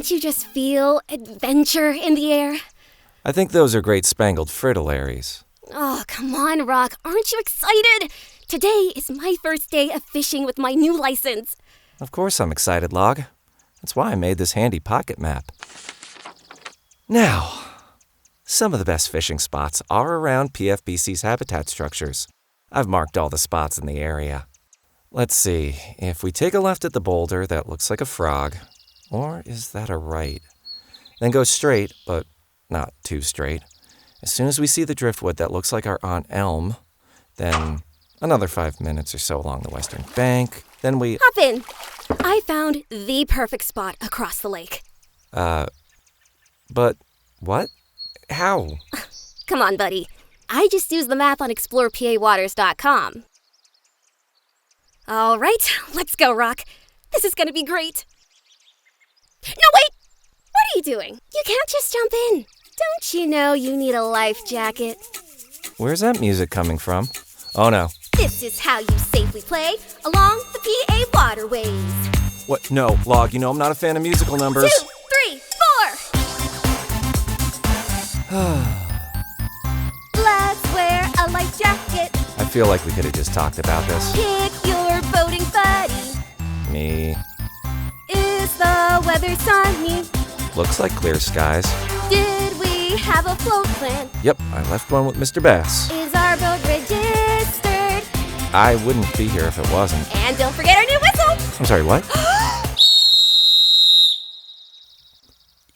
Don't you just feel adventure in the air? I think those are great spangled fritillaries. Oh, come on, Rock. Aren't you excited? Today is my first day of fishing with my new license. Of course I'm excited, Log. That's why I made this handy pocket map. Now, some of the best fishing spots are around PFBC's habitat structures. I've marked all the spots in the area. Let's see, if we take a left at the boulder that looks like a frog, or is that a right? Then go straight, but not too straight. As soon as we see the driftwood that looks like our Aunt Elm, then another 5 minutes or so along the western bank, then we... Hop in. I found the perfect spot across the lake. But what? How? Come on, buddy. I just used the map on explorepawaters.com. All right, let's go, Rock. This is going to be great. No, wait! What are you doing? You can't just jump in. Don't you know you need a life jacket? Where's that music coming from? Oh, no. This is how you safely play along the PA waterways. What? No, Log, you know I'm not a fan of musical numbers. 2, 3, 4! Let's wear a life jacket. I feel like we could have just talked about this. Pick your boating buddy. Me. Is the weather sunny? Looks like clear skies. Did we have a float plan? Yep, I left one with Mr. Bass. Is our boat registered? I wouldn't be here if it wasn't. And don't forget our new whistle! I'm sorry, what?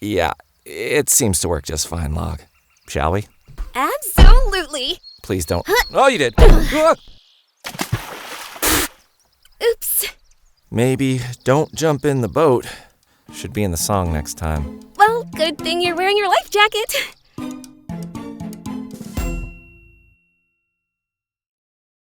Yeah, it seems to work just fine, Log. Shall we? Absolutely! Please don't. Oh, you did! Oops. Maybe don't jump in the boat. Should be in the song next time. Well, good thing you're wearing your life jacket.